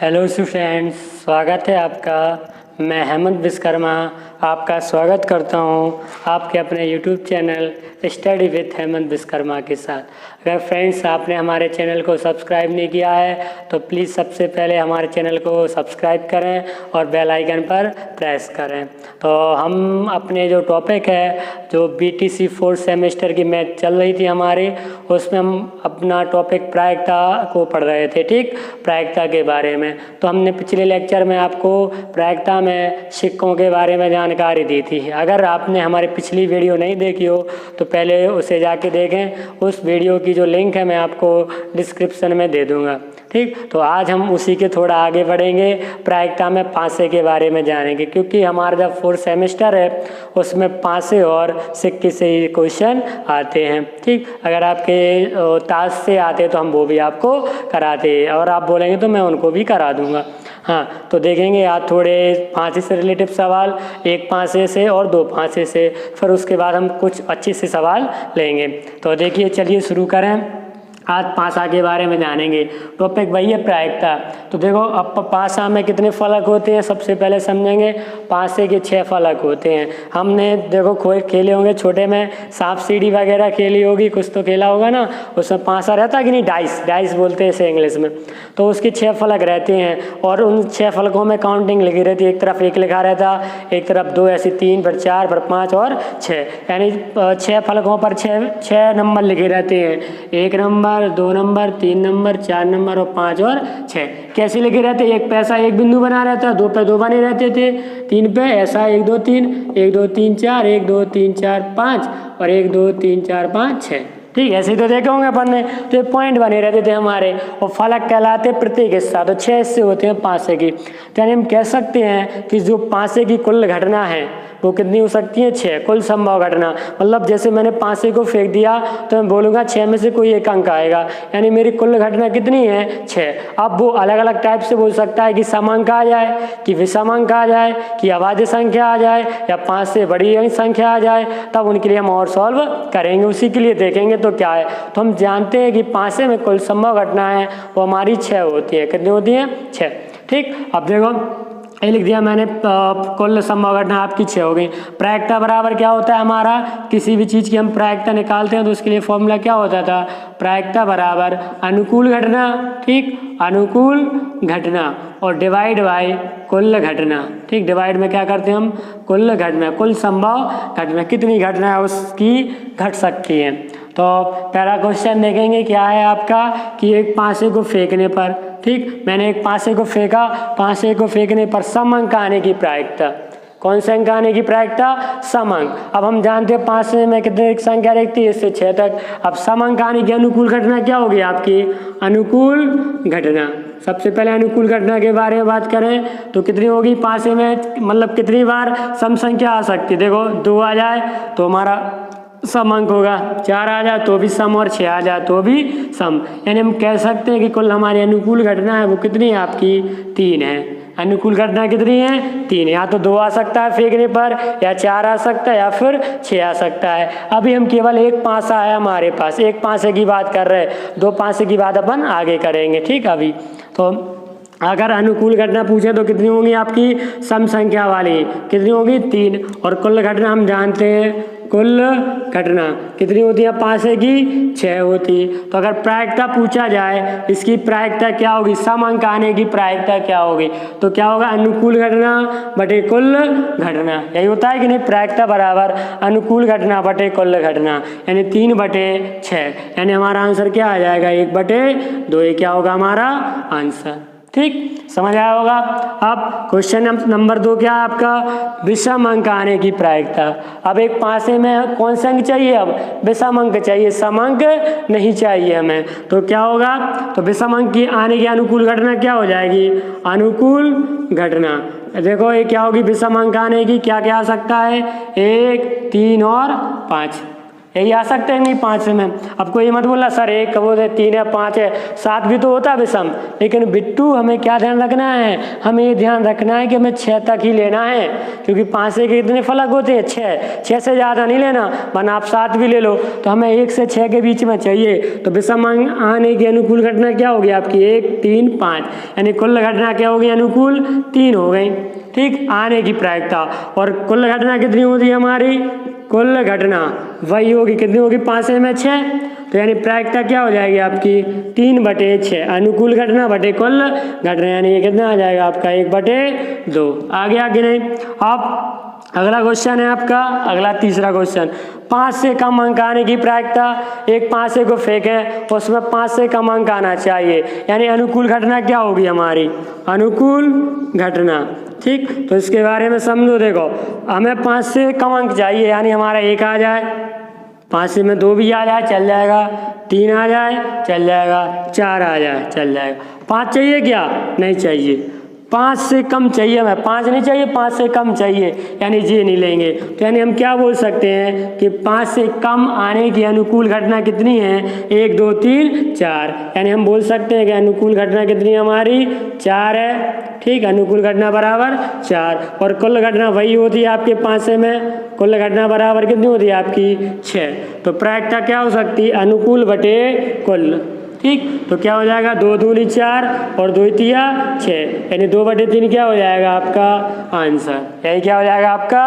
Hello students, स्वागत है आपका। मैं हेमंत विश्वकर्मा आपका स्वागत करता हूं आपके अपने YouTube channel study with Hemant Vishwakarma के साथ। अगर फ्रेंड्स आपने हमारे चैनल को सब्सक्राइब नहीं किया है तो प्लीज़ सबसे पहले हमारे चैनल को सब्सक्राइब करें और बेल आइकन पर प्रेस करें। तो हम अपने जो टॉपिक है, जो BTC 4th सेमेस्टर की मैथ चल रही थी हमारी, उसमें हम अपना टॉपिक प्रायिकता को पढ़ रहे थे। ठीक, प्रायिकता के बारे में। तो हमने पिछले लेक्चर में आपको प्रायिकता में सिक्कों के बारे में जानकारी दी थी। अगर आपने हमारी पिछली वीडियो नहीं देखी हो तो पहले उसे जाके देखें। उस वीडियो की जो लिंक है मैं आपको डिस्क्रिप्शन में दे दूंगा। ठीक, तो आज हम उसी के थोड़ा आगे बढ़ेंगे, प्रायिकता में पासे के बारे में जानेंगे, क्योंकि हमारा जब 4th सेमेस्टर है उसमें पासे और सिक्के से ही क्वेश्चन आते हैं। ठीक, अगर आपके ताश से आते तो हम वो भी आपको कराते, और आप बोलेंगे तो मैं उनको भी करा दूंगा। हाँ, तो देखेंगे आज थोड़े पासे से रिलेटिव सवाल, एक पासे से और दो पासे से, फिर उसके बाद हम कुछ अच्छे से सवाल लेंगे। तो देखिए, चलिए शुरू करें। आज पासा के बारे में जानेंगे। टॉपिक वही है प्रायिकता। तो देखो, अब पासा में कितने फलक होते हैं सबसे पहले समझेंगे। पासे के 6 फलक होते हैं। हमने देखो खेले होंगे छोटे में, सांप सीढ़ी वगैरह खेली होगी, कुछ तो खेला होगा ना। उसमें पासा रहता है कि नहीं, डाइस बोलते हैं इसे इंग्लिश में। तो उसके 6 फलक रहते हैं और उन 6 फलकों में काउंटिंग लिखी रहती है। एक तरफ 1 लिखा रहता, एक तरफ 2, ऐसे 3, फिर 4, फिर 5 और 6, यानी 6 फलकों पर 6 नंबर लिखे रहते हैं। 1 नंबर, 2 नंबर, 3 नंबर, 4 नंबर और 5 और 6 कैसे लिखे रहते? एक पे ऐसा एक बिंदु बना रहता, 2 पे 2 बने रहते थे, 3 पे ऐसा 1 2 3, 1 2 3 4, 1 2 3 4 5 और 1 2 3 4 5 6। ठीक, ऐसे तो देखे होंगे अपन ने। तो ये पॉइंट बने रहते थे हमारे, और फलक कहलाते प्रत्येक हिस्सा। तो 6 हिस्से होते हैं पासे की। तो यानी हम कह सकते हैं कि जो पासे की कुल घटना है वो कितनी हो सकती है? 6 कुल संभव घटना। मतलब जैसे मैंने पासे को फेंक दिया तो मैं बोलूँगा 6 में से कोई एक अंक आएगा, यानी मेरी कुल घटना कितनी है? 6। अब वो अलग अलग टाइप से बोल सकता है कि समांक आ जाए, कि विषम अंक आ जाए, कि अभाज्य संख्या आ जाए, या 5 से बड़ी संख्या आ जाए। तब उनके लिए हम और सॉल्व करेंगे, उसी के लिए देखेंगे तो क्या है। तो हम जानते हैं कि पासे में कुल संभव घटना है वो हमारी 6 होती है। कितनी होती है? 6। ठीक, अब देखो ये लिख दिया मैंने, कुल संभव घटना आपकी 6 हो गई। प्रायिकता बराबर क्या होता है हमारा? किसी भी चीज़ की हम प्रायिकता निकालते हैं तो उसके लिए फॉर्मूला क्या होता था? प्रायिकता बराबर अनुकूल घटना। ठीक, अनुकूल घटना और डिवाइड बाय कुल घटना। ठीक, डिवाइड में क्या करते हैं हम? कुल घटना, कुल संभव घटना, कितनी घटना है उसकी घट सकती है। तो पहला क्वेश्चन देखेंगे क्या है आपका, कि एक पासे को फेंकने पर, ठीक, मैंने एक पासे को फेंका, पासे को फेंकने पर सम अंक आने की प्रायिकता। कौन से अंक आने की प्रायिकता? सम अंक। अब हम जानते हैं पासे में कितने संख्या रहती है? इससे 6 तक। अब सम अंक आने की अनुकूल घटना क्या होगी आपकी? अनुकूल घटना। सबसे पहले अनुकूल घटना के बारे में बात करें तो कितनी होगी पासे में, मतलब कितनी बार सम संख्या आ सकती है? देखो, 2 आ जाए तो हमारा सम अंक होगा, 4 आ जाए तो भी सम, और 6 आ जाए तो भी सम। यानी हम कह सकते हैं कि कुल हमारी अनुकूल घटना है वो कितनी है आपकी? 3 है। अनुकूल घटना कितनी है? 3। या तो 2 आ सकता है फेंकने पर, या 4 आ सकता है, या फिर 6 आ सकता है। अभी हम केवल एक पासा है हमारे पास, एक पासे की बात कर रहे हैं। 2 पासे की बात अपन आगे करेंगे। ठीक, अभी तो अगर अनुकूल घटना पूछे तो कितनी होंगी आपकी? सम संख्या वाली कितनी होगी? 3। और कुल घटना हम जानते हैं, कुल घटना कितनी होती है पासे की? 6 होती। तो अगर प्रायिकता पूछा जाए, इसकी प्रायिकता क्या होगी? सम अंक आने की प्रायिकता क्या होगी? तो क्या होगा? अनुकूल घटना बटे कुल घटना। यही होता है कि नहीं? प्रायिकता बराबर अनुकूल घटना बटे कुल घटना, यानी 3 बटे 6। यानी हमारा आंसर क्या आ जाएगा? 1 बटे 2। ये क्या होगा हमारा आंसर? ठीक, समझ आया होगा। अब क्वेश्चन नंबर 2 क्या है आपका? विषम अंक आने की प्रायिकता। अब एक पासे में कौन सा अंक चाहिए? अब विषम अंक चाहिए, सम अंक नहीं चाहिए हमें। तो क्या होगा? तो विषम अंक की आने की अनुकूल घटना क्या हो जाएगी? अनुकूल घटना। देखो ये क्या होगी? विषम अंक आने की क्या क्या आ सकता है? 1, 3 और 5। यही आ सकते हैं नहीं 5 में। अब कोई मत बोलना सर 1 वो 3 है 5 है 7 भी तो होता है विषम, लेकिन बिट्टू हमें क्या ध्यान रखना है, हमें ये ध्यान रखना है कि हमें 6 तक ही लेना है, क्योंकि 5 से कितने फलक होते हैं 6 से ज़्यादा नहीं लेना, वरना आप 7 भी ले लो तो हमें 1 से 6 के बीच में चाहिए। तो विषम अंक आने की अनुकूल घटना क्या होगी आपकी 1 3 5, यानी कुल घटना क्या होगी अनुकूल 3 हो गई। ठीक, आने की प्रायिकता, और कुल घटना कितनी होती है हमारी, कुल घटना वही होगी कितनी होगी 5 में 6, तो यानी प्रायिकता क्या हो जाएगी आपकी 3/6, अनुकूल घटना बटे कुल घटना, यानी ये कितना आ जाएगा आपका 1/2। आगे आगे नहीं। अब अगला क्वेश्चन है आपका, अगला तीसरा क्वेश्चन, 5 से कम अंक आने की प्रायिकता। एक 5 को फेंकें उसमें 5 से कम अंक आना चाहिए, यानी अनुकूल घटना क्या होगी हमारी, अनुकूल घटना। ठीक, तो इसके बारे में समझो। देखो हमें 5 से कम अंक चाहिए, यानी हमारा 1 आ जाए, 5 में 2 भी आ जाए चल जाएगा, 3 आ जाए चल जाएगा, 4 आ जाए चल जाएगा। 5 चाहिए क्या, नहीं चाहिए, 5 से कम चाहिए हमें, 5 नहीं चाहिए 5 से कम चाहिए, यानी ये नहीं लेंगे। तो यानी हम क्या बोल सकते हैं कि 5 से कम आने की अनुकूल घटना कितनी है 1 2 3 4, यानी हम बोल सकते हैं कि अनुकूल घटना कितनी है हमारी 4 है। ठीक, अनुकूल घटना बराबर 4, और कुल घटना वही होती है आपके 5 में, कुल घटना बराबर कितनी होती है आपकी 6। तो प्रायिकता क्या हो सकती है अनुकूल बटे कुल। ठीक, तो क्या हो जाएगा 2 दूनी 4 और 2 तिया 6, यानी 2/3 क्या हो जाएगा आपका आंसर, यही क्या हो जाएगा आपका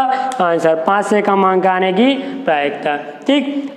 आंसर, 5 से कम अंक आने की प्रायिकता। ठीक,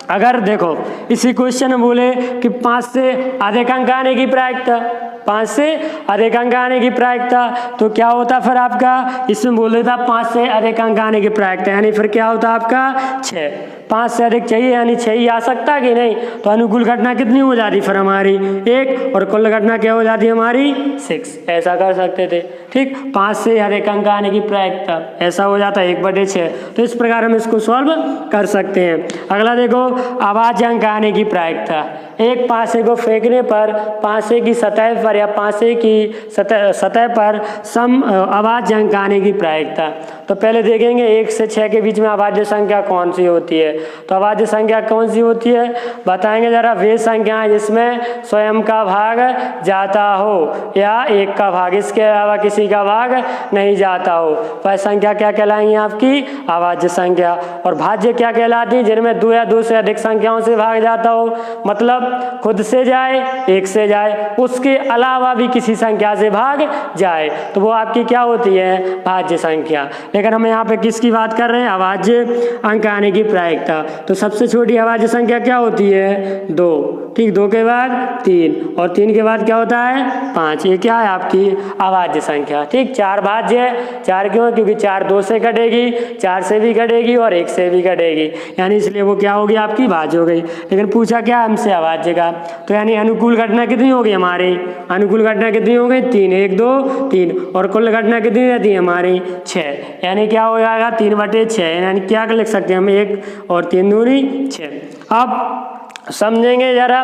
अगर देखो इसी क्वेश्चन में बोले कि 5 से अधिक अंक आने की प्रायिकता, 5 से अधिक अंक आने की प्रायिकता, तो क्या होता फिर आपका, इसमें बोल देता 5 से अधिक अंक आने की प्रायिकता, यानी फिर क्या होता आपका 6, 5 से अधिक चाहिए यानी 6 ही आ सकता है कि नहीं, तो अनुकूल घटना कितनी हो जाती फिर हमारी 1, और कुल घटना क्या हो जाती हमारी 6, ऐसा कर सकते थे। ठीक, 5 से अधिक अंक आने की प्रायिकता ऐसा हो जाता है 1/6, तो इस प्रकार हम इसको सॉल्व कर सकते हैं। अगला देखो अभाज्य अंक आने की प्रायिकता। एक 5 को फेंकने पर 5 की सतह पर या 5 की सतह पर सम अभाज्य अंक आने की प्रायिकता। तो पहले देखेंगे 1 से 6 के बीच में अभाज्य संख्या कौन सी होती है, तो अभाज्य संख्या कौन सी होती है बताएंगे जरा, वे संख्याएं जिसमें स्वयं का भाग जाता हो या 1 का भाग, इसके अलावा किसी का भाग नहीं जाता हो, वह संख्या क्या कहलाएंगी आपकी अभाज्य संख्या। और भाज्य क्या कहलाती है, जिनमें 2 या 2 से अधिक संख्याओं से भाग जाता हो, मतलब खुद से जाए 1 से जाए, उसके अलावा भी किसी संख्या से भाग जाए, तो वो आपकी क्या होती है भाज्य संख्या। लेकिन हम यहाँ पे किसकी बात कर रहे हैं, अभाज्य अंक आने की प्रायिकता। तो सबसे छोटी अभाज्य संख्या क्या होती है 2, ठीक, 2 के बाद 3 और 3 के बाद क्या होता है 5, ये क्या है आपकी अभाज्य संख्या। ठीक, 4 भाज्य है, 4 क्यों, क्योंकि 4 2 से कटेगी, 4 से भी कटेगी और 1 से भी कटेगी, यानी इसलिए वो क्या होगी आपकी भाज्य हो गई। लेकिन पूछा क्या हमसे अभाज्य का, तो यानी अनुकूल घटना कितनी होगी हमारी, अनुकूल घटना कितनी हो गई 3, 1 2 3, और कुल घटना कितनी रहती है हमारी 6, यानी क्या हो जाएगा 3/6, यानी क्या लिख सकते हैं हम 1 और 3 दूनी 6। अब समझेंगे जरा,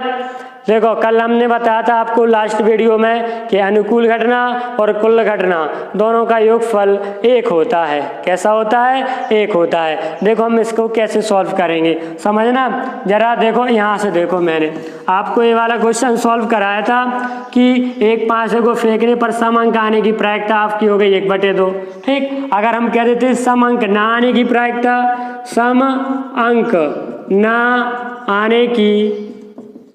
देखो कल हमने बताया था आपको लास्ट वीडियो में कि अनुकूल घटना और कुल घटना दोनों का योगफल 1 होता है। कैसा होता है 1 होता है। देखो हम इसको कैसे सॉल्व करेंगे समझना जरा, देखो यहाँ से देखो, मैंने आपको ये वाला क्वेश्चन सॉल्व कराया था कि एक 5 को फेंकने पर सम अंक आने की प्रायिकता आपकी हो गई 1/2। ठीक, अगर हम कह देते सम अंक ना आने की प्रायिकता, सम अंक ना आने की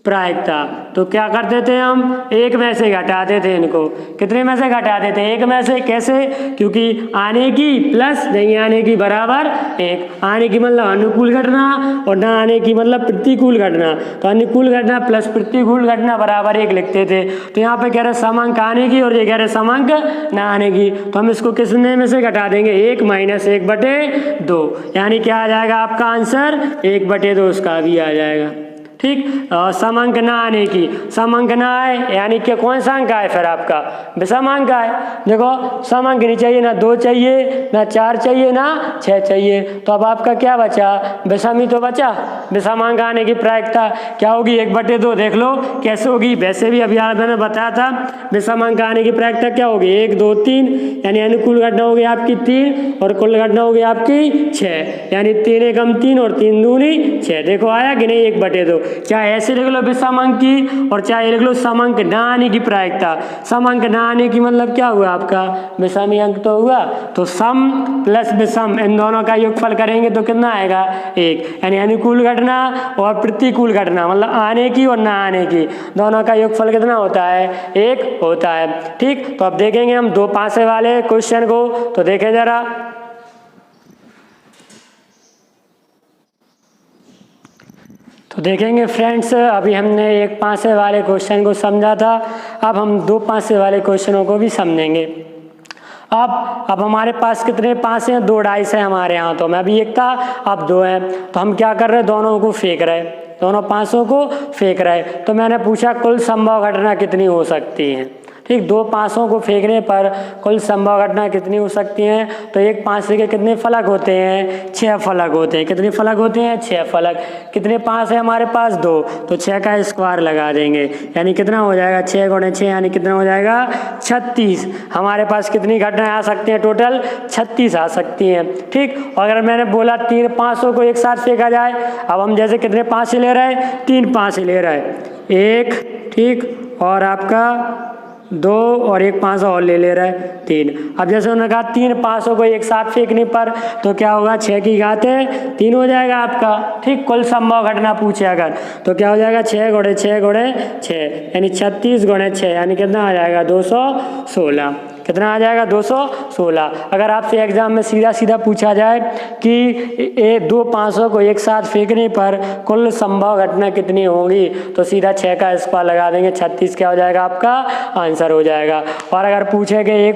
प्रायिकता, तो क्या करते थे हम 1 में से घटाते थे इनको, कितने में से घटाते थे 1 में से, कैसे, क्योंकि आने की प्लस नहीं आने की बराबर 1, आने की मतलब अनुकूल घटना और ना आने की मतलब प्रतिकूल घटना, तो अनुकूल घटना प्लस प्रतिकूल घटना बराबर 1 लिखते थे। तो यहाँ पे कह रहे समांक आने की और ये कह रहे समांक ना आने की, तो हम इसको किसने में से घटा देंगे 1 - 1/2, यानी क्या आ जाएगा आपका आंसर 1/2 उसका भी आ जाएगा। ठीक। सम अंक ना आने की, सम अंक ना आए यानी कि कौन सा अंक आए फिर आपका विषम अंक आए। देखो सम अंक नहीं चाहिए, ना 2 चाहिए, ना 4 चाहिए, ना 6 चाहिए, तो अब आपका क्या बचा, विषम ही तो बचा। विषम अंक आने की प्रायिकता क्या होगी, 1/2। देख लो कैसे होगी, वैसे भी अभी मैंने बताया था विषम अंक आने की प्रायिकता क्या होगी, 1 2 3, यानी अनुकूल घटना होगी आपकी 3 और कुल घटना होगी आपकी 6, यानी 3 एकम 3 और 3 दूनी 6। देखो आया कि नहीं, 1/2। चाहे ऐसे लिख लो विषम अंक की और चाहे लिख लो सम अंक ना आने की प्रायिकता। सम अंक ना आने की मतलब क्या हुआ आपका, विषम अंक तो हुआ, तो सम प्लस विषम इन दोनों का योगफल करेंगे तो कितना आएगा, 1, यानी अनुकूल घटना और प्रतिकूल घटना मतलब आने की और ना आने की दोनों का योगफल कितना होता है, 1 होता है। ठीक, तो अब देखेंगे हम 2 पासे वाले क्वेश्चन को, तो देखें जरा। तो देखेंगे फ्रेंड्स, अभी हमने 1 पासे वाले क्वेश्चन को समझा था, अब हम 2 पासे वाले क्वेश्चनों को भी समझेंगे। अब हमारे पास कितने पासे हैं, 2 डाइस हैं हमारे यहाँ, तो मैं अभी 1 था अब 2 हैं, तो हम क्या कर रहे हैं, दोनों को फेंक रहे, दोनों पासों को फेंक रहे। तो मैंने पूछा कुल संभव घटना कितनी हो सकती हैं। ठीक, 2 पासों को फेंकने पर कुल संभव घटना कितनी हो सकती हैं, तो एक पासे के कितने फलक होते हैं, 6 फलक होते हैं। कितने फलक होते हैं, 6 फलक। कितने पास है हमारे पास, 2, तो 6 का स्क्वायर लगा देंगे, यानी कितना हो जाएगा, 6 × 6 यानी कितना हो जाएगा, 36। हमारे पास कितनी घटनाएं आ सकती हैं, टोटल 36 आ सकती हैं। ठीक, और अगर मैंने बोला 3 पासों को एक साथ फेंका जाए, अब हम जैसे कितने पासे ले रहे हैं, 3 पासे ले रहे हैं, 1, ठीक, और आपका 2 और 1 पासा और ले रहा है, 3। अब जैसे उन्होंने कहा 3 पासों को एक साथ फेंकने पर तो क्या होगा, 6 की घात 3 हो जाएगा आपका। ठीक, कुल संभव घटना पूछे अगर तो क्या हो जाएगा, 6 × 6 × 6 यानी 36 × 6 यानी कितना आ जाएगा, 216। कितना आ जाएगा, 216। अगर आपसे एग्जाम में सीधा सीधा पूछा जाए कि 2 पासों को एक साथ फेंकने पर कुल संभव घटना कितनी होगी, तो सीधा 6 का स्क्वायर लगा देंगे, 36 क्या हो जाएगा आपका आंसर हो जाएगा। और अगर पूछे कि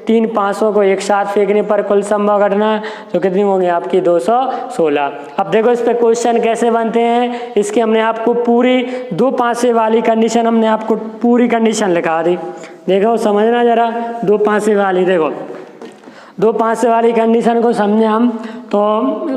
3 पासों को एक साथ फेंकने पर कुल संभव घटना तो कितनी होगी आपकी, 216। अब देखो इस पे क्वेश्चन कैसे बनते हैं, इसकी हमने आपको पूरी 2 पासे वाली कंडीशन हमने आपको पूरी कंडीशन लिखा दी। देखो समझना जरा, 2 पासे वाली, देखो 2 पासे वाली कंडीशन को समझे हम, तो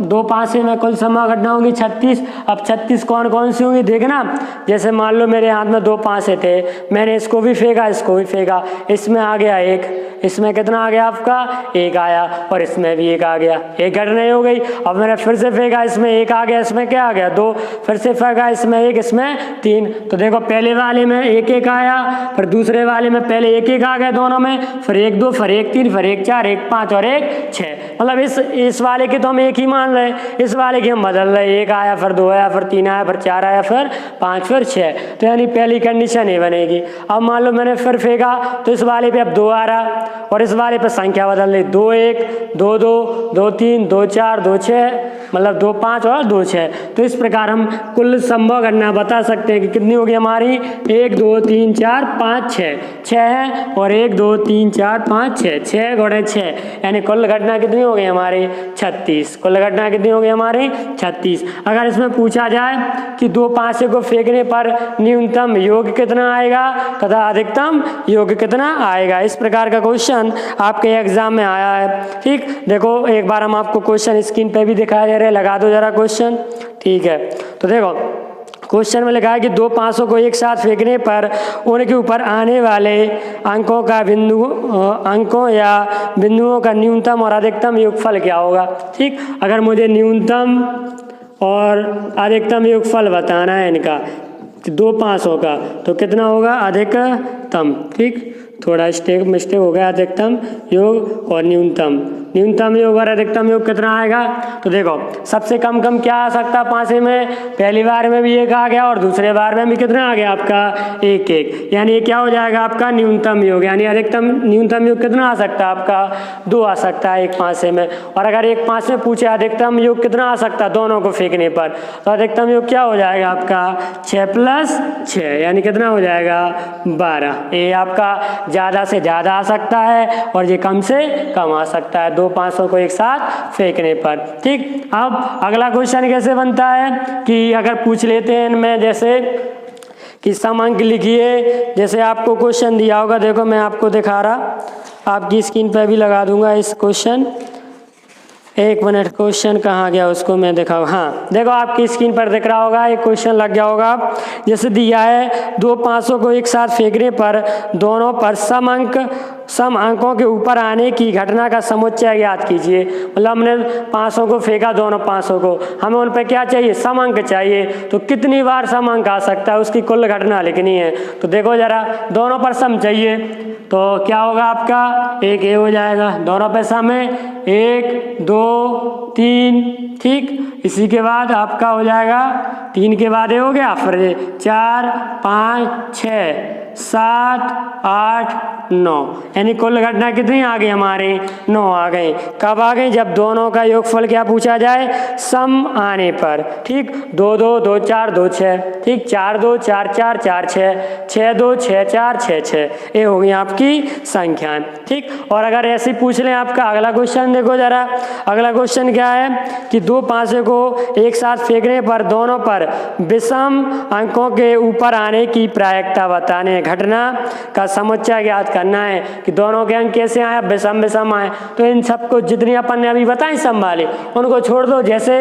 2 पासे में कुल संभव घटना होगी 36। अब 36 कौन कौन सी होंगी देखना, जैसे मान लो मेरे हाथ में 2 पासे थे, मैंने इसको भी फेंका इसको भी फेंका, इसमें आ गया 1, इसमें कितना आ गया आपका, 1 आया, और इसमें भी 1 आ गया, 1 घटना हो गई। अब मैंने फिर से फेंका, इसमें 1 आ गया, इसमें क्या आ गया, 2, फिर से फेंका, इसमें 1, इसमें 3। तो देखो पहले वाले में 1 1 आया, फिर दूसरे वाले में पहले 1 1 आ गया दोनों में, फिर 1 2, फिर 1 3, फिर 1 4, 1 5 और 1 6। मतलब इस वाले के तो हम 1 ही मान रहे, इस वाले की हम बदल रहे, 1 आया, फिर 2 आया, फिर 3 आया, फिर 4 आया, फिर 5, फिर 6। तो यानी पहली कंडीशन ये बनेगी। अब मान लो मैंने फिर फेंका, तो इस वाले पे अब 2 आ रहा, और इस वाले पे संख्या बदल रही, 2 1, 2 2, 2 3, 2 4, 2 6, मतलब 2 5 और 2 6। तो इस प्रकार हम कुल संभव घटना बता सकते हैं कि कितनी होगी हमारी, 1 2 3 4 5 6, 6 है, और 1 2 3 4 5 6, 6 × 6 यानी कुल घटना कितनी हो गई हमारी, 36। कुल घटना कितनी हो गई हमारी, 36। अगर इसमें पूछा जाए कि 2 पासे को फेंकने पर न्यूनतम योग कितना आएगा तथा अधिकतम योग कितना आएगा, इस प्रकार का क्वेश्चन आपके एग्जाम में आया है। ठीक, देखो एक बार हम आपको क्वेश्चन स्क्रीन पे भी दिखा दे रहे हैं, लगा दो जरा क्वेश्चन। ठीक है, तो देखो क्वेश्चन में लिखा है कि 2 पासों को एक साथ फेंकने पर उनके ऊपर आने वाले अंकों या बिंदुओं का न्यूनतम और अधिकतम योगफल क्या होगा। ठीक, अगर मुझे न्यूनतम और अधिकतम योगफल बताना है इनका 2 पासों का, तो कितना होगा, अधिकतम। ठीक, थोड़ा मिस्टेक हो गया, अधिकतम योग और न्यूनतम योग और अधिकतम योग कितना आएगा। तो देखो सबसे कम क्या आ सकता है पासे में, पहली बार में भी 1 आ गया और दूसरे बार में भी कितना आ गया आपका 1 1, यानी ये क्या हो जाएगा आपका न्यूनतम योग, यानी न्यूनतम योग कितना आ सकता है आपका 2 आ सकता है एक पासे में। और अगर एक पासे में पूछे अधिकतम योग कितना आ सकता है दोनों को फेंकने पर, तो अधिकतम योग क्या हो जाएगा आपका 6 + 6 यानी कितना हो जाएगा 12। ये आपका ज़्यादा से ज़्यादा आ सकता है और ये कम से कम आ सकता है, दो 500 को एक साथ फेंकने पर। ठीक, अब अगला क्वेश्चन कैसे बनता है कि अगर पूछ लेते हैं इनमें जैसे कि सम अंक लिखिए, जैसे आपको क्वेश्चन दिया होगा, देखो मैं आपको दिखा रहा, आपकी स्क्रीन पर भी लगा दूंगा इस क्वेश्चन। एक मिनट, क्वेश्चन कहाँ गया उसको मैं दिखाऊँ। हाँ देखो आपकी स्क्रीन पर दिख रहा होगा, एक क्वेश्चन लग गया होगा। जैसे दिया है दो 500 को एक साथ फेंकने पर दोनों पर सम अंकों के ऊपर आने की घटना का समुच्चय ज्ञात कीजिए। मतलब हमने 500 को फेंका, दोनों 500 को, हमें उन पर क्या चाहिए, सम अंक चाहिए। तो कितनी बार सम अंक आ सकता है उसकी कुल घटना लिखनी है। तो देखो जरा, दोनों पर सम चाहिए तो क्या होगा आपका, एक ये हो जाएगा, दोनों पे सम है 1 2 3। ठीक, इसी के बाद आपका हो जाएगा 3 के बाद ये हो गया, फिर 4 5 6 7 8 9, यानी कुल घटना कितनी आ गई हमारे, 9 आ गई। कब आ गई, जब दोनों का योगफल क्या पूछा जाए, सम आने पर। ठीक, 2 2 2 4 2 6, ठीक, 4 2 4 4 4 6 6 2 6 4 6 6, ये हो गई आपकी संख्याएं। ठीक, और अगर ऐसे पूछ लें आपका अगला क्वेश्चन, देखो जरा अगला क्वेश्चन क्या है कि दो 500 को एक साथ फेंकने पर दोनों पर विषम अंकों के ऊपर आने की प्रायिकता बताने, घटना का समुच्चय ज्ञात करना है कि दोनों के अंक कैसे आए, विषम विषम आए। तो इन सबको जितनी अपन ने अभी बताई सम वाले, उनको छोड़ दो, जैसे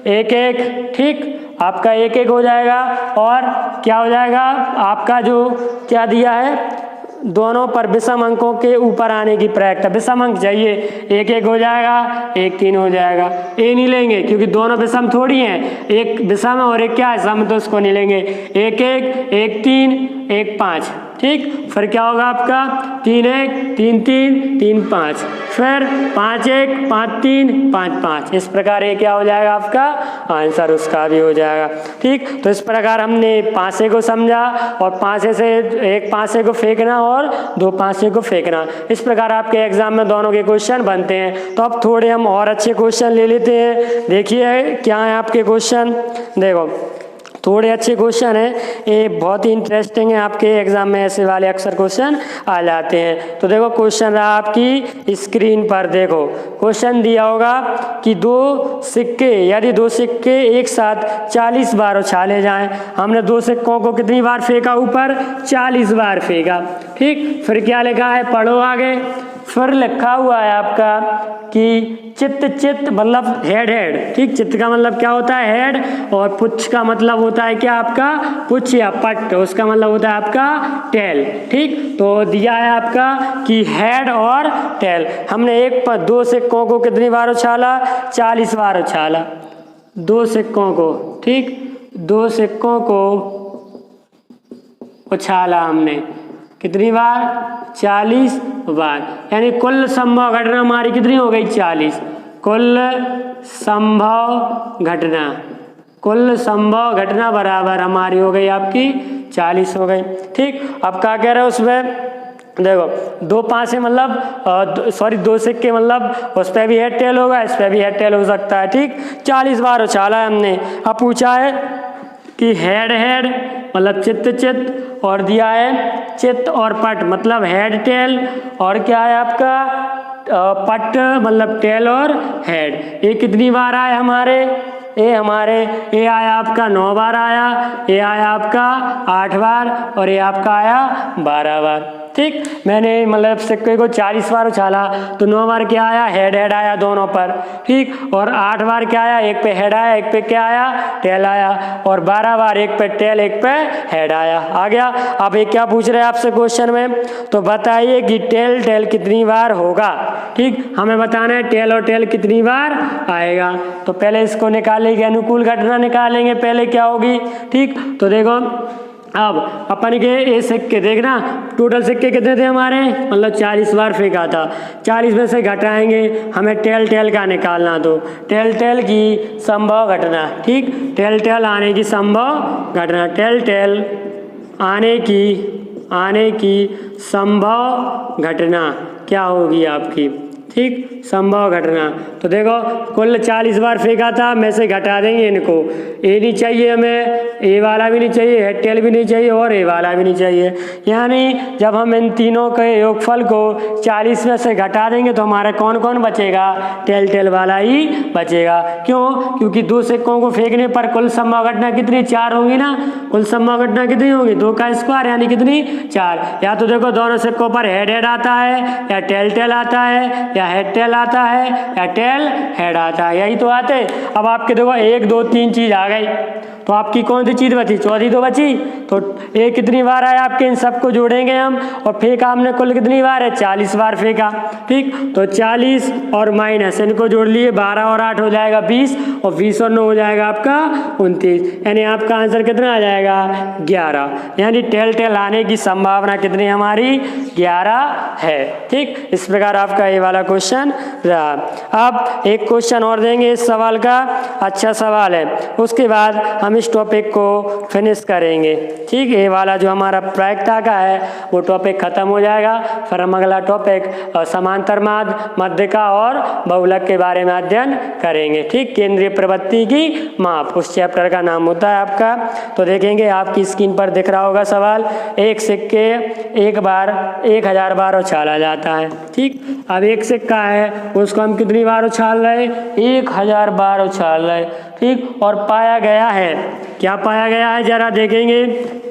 1 1, ठीक, आपका 1 1 हो जाएगा, और क्या हो जाएगा आपका जो क्या दिया है, दोनों पर विषम अंकों के ऊपर आने की प्रायिकता, विषम अंक चाहिए, 1 1 हो जाएगा, 1 3 हो जाएगा। ये नहीं लेंगे क्योंकि दोनों विषम थोड़ी हैं, एक विषम है और एक क्या है, सम, तो उसको नहीं लेंगे। 1 1 1 3 1 5, ठीक, फिर क्या होगा आपका 3 1 3 3 3 5, फिर 5 1 5 3 5 5, इस प्रकार ये क्या हो जाएगा आपका आंसर, उसका भी हो जाएगा। ठीक, तो इस प्रकार हमने 500 को समझा, और 500 से एक 500 को फेंकना और दो 500 को फेंकना, इस प्रकार आपके एग्जाम में दोनों के क्वेश्चन बनते हैं। तो अब थोड़े हम और अच्छे क्वेश्चन ले लेते हैं। देखिए क्या है आपके क्वेश्चन, देखो थोड़े अच्छे क्वेश्चन हैं, ये बहुत ही इंटरेस्टिंग है, आपके एग्जाम में ऐसे वाले अक्सर क्वेश्चन आ जाते हैं। तो देखो क्वेश्चन रहा आपकी स्क्रीन पर, देखो क्वेश्चन दिया होगा कि दो सिक्के, यदि दो सिक्के एक साथ 40 बार उछाले जाएं, हमने दो सिक्कों को कितनी बार फेंका, ऊपर 40 बार फेंका। ठीक, फिर क्या लिखा है, पढ़ो आगे। फिर लिखा हुआ है आपका कि चित्त चित्त मतलब हेड हेड, ठीक, चित्त का मतलब क्या होता है, हेड, और पुच्छ का मतलब होता है क्या आपका, पुच्छ या पट, उसका मतलब होता है आपका टेल। ठीक, तो दिया है आपका कि हेड और टेल, हमने एक पर दो सिक्कों को कितनी बार उछाला, 40 बार उछाला, दो सिक्कों को, ठीक, दो सिक्कों को उछाला हमने कितनी बार, 40 बार, यानी कुल संभव घटना हमारी कितनी हो गई, 40, कुल संभव घटना, कुल संभव घटना बराबर हमारी हो गई आपकी 40 हो गई। ठीक, अब क्या कह रहे हो उसमें, देखो दो 5 मतलब सॉरी दो सिक्के मतलब उस पर भी हेड टेल होगा, इस पर भी हेड टेल हो सकता है। ठीक, 40 बार उछाला है हमने। अब पूछा है कि हेड हेड मतलब चित्त चित्त, और दिया है चित्त और पट मतलब हेड टेल, और क्या है आपका पट मतलब टेल और हेड। ये कितनी बार आए हमारे, ये आया आपका 9 बार आया, ये आया आपका 8 बार, और ये आपका आया 12 बार। ठीक, मैंने मतलब सिक्के को 40 बार उछाला तो 9 बार क्या आया, हेड हेड आया दोनों पर। ठीक, और 8 बार क्या आया, एक पे हेड आया, एक पे क्या आया, टेल आया, और 12 बार एक पे टेल एक पे हेड आया। आ गया। अब ये क्या पूछ रहे हैं आपसे क्वेश्चन में, तो बताइए कि टेल टेल कितनी बार होगा। ठीक, हमें बताना है टेल और टेल कितनी बार आएगा। तो पहले इसको निकालेंगे, अनुकूल घटना निकालेंगे पहले क्या होगी। ठीक, तो देखो अब अपन के ये सिक्के देखना, टोटल सिक्के कितने थे हमारे, मतलब 40 बार फेंका था, 40 में से घटाएंगे, हमें टेल टेल का निकालना। तो टेल टेल की संभव घटना, ठीक, टेल टेल आने की संभव घटना, टेल टेल आने की संभव घटना क्या होगी आपकी, ठीक, संभव घटना। तो देखो कुल 40 बार फेंका था, में से घटा देंगे इनको। ए नहीं चाहिए हमें, ए वाला भी नहीं चाहिए, हेड टेल भी नहीं चाहिए और ए वाला भी नहीं चाहिए। यानी जब हम इन तीनों के योगफल को 40 में से घटा देंगे तो हमारा कौन कौन बचेगा, टेल टेल वाला ही बचेगा। क्यों? क्योंकि दो सिक्कों को फेंकने पर कुल संभव घटना कितनी, 4 होंगी ना। कुल संभव घटना कितनी होगी, 2 का स्क्वायर यानी कितनी, 4। या तो देखो दोनों सिक्कों पर हेड हेड आता है या टेल टेल आता है या हेड टेल आता है या टेल हेड आता है, यही तो आते। अब आपके देखो 1 2 3 चीज आ गई, तो आपकी कौन सी चीज बची, चौथी तो बची। तो ए कितनी बार आया आपके, इन सबको जोड़ेंगे हम, और फेंका हमने कुल कितनी बार है, 40 बार फेंका। ठीक, तो 40 और माइनस इनको जोड़ लिए, 12 और 8 हो जाएगा 20, और 20 और 9 हो जाएगा आपका 29। यानी आपका आंसर कितना आ जाएगा, 11। यानी टेल टेल आने की संभावना कितनी हमारी, 11 है। ठीक, इस प्रकार आपका ये वाला क्वेश्चन रहा। अब एक क्वेश्चन और देंगे इस सवाल का, अच्छा सवाल है, उसके बाद हम इस टॉपिक को फिनिश करेंगे। ठीक, ये वाला जो हमारा प्रायिकता का है वो टॉपिक खत्म हो जाएगा। फिर हम अगला टॉपिक समांतर माध्य, मध्यिका और बहुलक के बारे में अध्ययन करेंगे। ठीक, केंद्रीय प्रवृत्ति की माप, उस चैप्टर का नाम होता है आपका। तो देखेंगे आपकी स्क्रीन पर दिख रहा होगा सवाल, एक सिक्के एक बार 1000 बार उछाला जाता है। ठीक, अब एक सिक्का है उसको हम कितनी बार उछाल रहे, 1000 बार उछाल रहे। ठीक, और पाया गया है, क्या पाया गया है जरा देखेंगे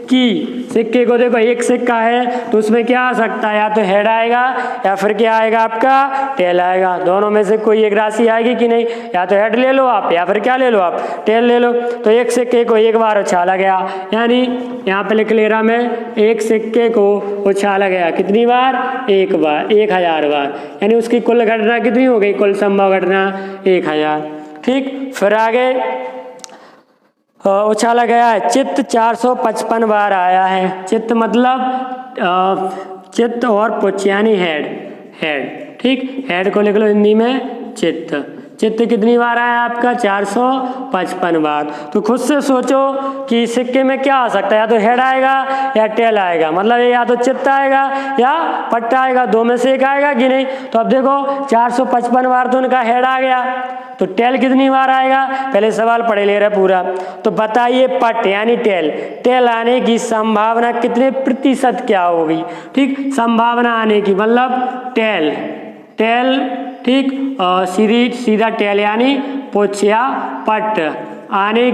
कि सिक्के को देखो, एक सिक्का है तो उसमें क्या आ सकता है, या तो हेड आएगा या फिर क्या आएगा आपका, टेल आएगा। दोनों में से कोई एक राशि आएगी कि नहीं, या तो हेड ले लो आप या फिर क्या ले लो आप, टेल ले लो। तो एक सिक्के को एक बार उछाला गया, यानी यहाँ पे लिख ले रहा मैं, एक सिक्के को उछाला गया कितनी बार, एक बार, 1000 बार। यानी उसकी कुल घटना कितनी हो गई, कुल संभव घटना 1000। ठीक, फिर आगे उछाला गया है, चित्त 455 बार आया है। चित्त मतलब चित्त और पुच्छ यानी हेड, हेड। ठीक, हेड को लिख लो हिंदी में चित्त। चित्त कितनी बार आया आपका, 455 बार। तो खुद से सोचो कि सिक्के में क्या आ सकता है, या तो हेड आएगा या टेल आएगा, मतलब या तो चित्त आएगा या पट्टा आएगा, दो में से एक आएगा कि नहीं। तो अब देखो 455 बार तो उनका हेड आ गया, तो टेल कितनी बार आएगा, पहले सवाल पढ़े ले रहा पूरा। तो बताइए पट यानी टेल, टेल आने की संभावना कितने प्रतिशत क्या होगी। ठीक, संभावना आने की मतलब टेल, टेल। ठीक, सीधा टेल यानी पुच्छ या पट आने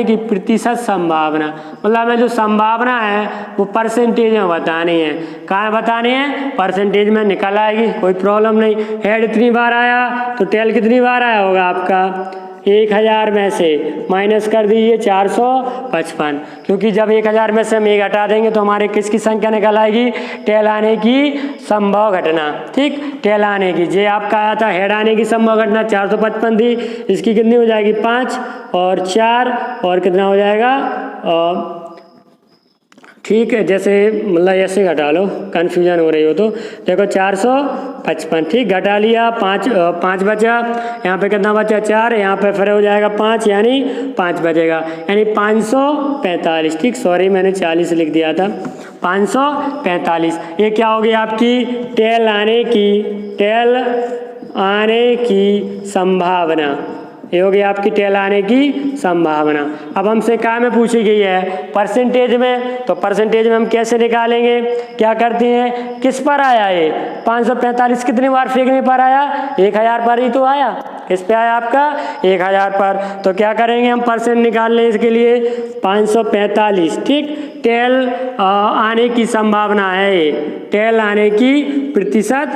की प्रतिशत संभावना, मतलब हमें जो संभावना है वो परसेंटेज में बतानी है। कहाँ बतानी है, परसेंटेज में निकल आएगी, कोई प्रॉब्लम नहीं। हेड इतनी बार आया तो टेल कितनी बार आया होगा आपका, 1000 में से माइनस कर दीजिए 455, क्योंकि जब 1000 में से हम ये घटा देंगे तो हमारे किसकी संख्या निकल आएगी, टेल आने की संभव घटना। ठीक, टेल आने की, जे आपका आया था हेड आने की संभव घटना 455 थी, इसकी कितनी हो जाएगी 5 और 4 और कितना हो जाएगा, ठीक है, जैसे मतलब ऐसे घटा लो, कन्फ्यूजन हो रही हो तो देखो 455। ठीक, घटा लिया, 5 बचा, यहाँ पे कितना बचा 4, यहाँ पे फिर हो जाएगा 5 यानी 5 बचेगा, यानी 545। ठीक, सॉरी मैंने 40 लिख दिया था, 545। ये क्या होगी आपकी टेल आने की संभावना, ये होगी आपकी टेल आने की संभावना। अब हमसे क्या में पूछी गई है, परसेंटेज में। तो परसेंटेज में हम कैसे निकालेंगे, क्या करते हैं, किस पर आया ये 545 कितनी बार फेंकने पर आया, 1000 पर ही तो आया। किस पे आया आपका, 1000 पर। तो क्या करेंगे हम, परसेंट निकाल लें इसके लिए 545। ठीक, टेल आने की संभावना है ये, टेल आने की प्रतिशत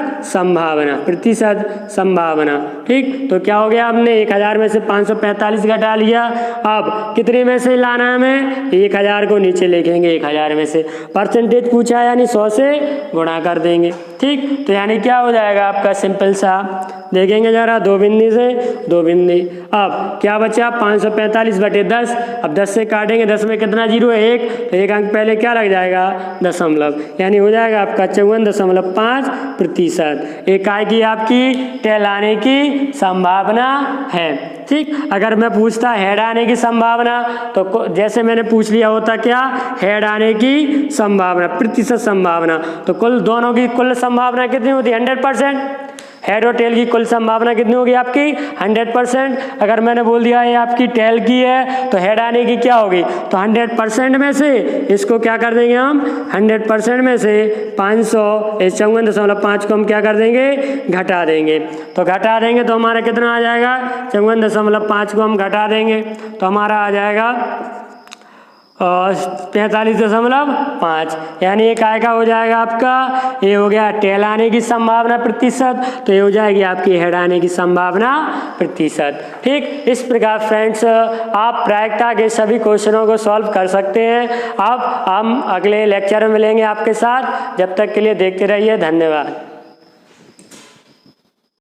संभावना। ठीक, तो क्या हो गया, हमने 1000 में से 545 घटा लिया। अब कितने में से लाना है हमें, 1000 को नीचे लिखेंगे, 1000 में से परसेंटेज पूछा है यानी 100 से गुणा कर देंगे। ठीक, तो यानी क्या हो जाएगा आपका, सिंपल सा देखेंगे जरा, 2 बिंदी से 2 बिंदी। अब क्या बचा, 545 बटे 10। अब 10 से काटेंगे, 10 में कितना जीरो है, 1, तो 1 अंक पहले क्या लग जाएगा, दशमलव, यानी हो जाएगा आपका 54.5%। एक आय की आपकी टेल आने की संभावना है। ठीक, अगर मैं पूछता हेड आने की संभावना, तो जैसे मैंने पूछ लिया होता क्या, हेड आने की संभावना, प्रतिशत संभावना, तो कुल दोनों की कुल संभावना कितनी होती है, 100%। हेड और टेल की कुल संभावना कितनी होगी आपकी 100%। अगर मैंने बोल दिया ये आपकी टेल की है तो हेड आने की क्या होगी, तो 100% में से इसको क्या कर देंगे हम 100% में से 500 इस 54.5 को हम क्या कर देंगे घटा देंगे। तो घटा देंगे तो हमारा कितना आ जाएगा 54.5 को हम घटा देंगे तो हमारा आ जाएगा 45.5, यानी ये काय का हो जाएगा आपका, ये हो गया टेल आने की संभावना प्रतिशत, तो ये हो जाएगी आपकी हेड आने की संभावना प्रतिशत। ठीक, इस प्रकार फ्रेंड्स आप प्रायिकता के सभी क्वेश्चनों को सॉल्व कर सकते हैं। अब हम अगले लेक्चर में मिलेंगे आपके साथ, जब तक के लिए देखते रहिए, धन्यवाद।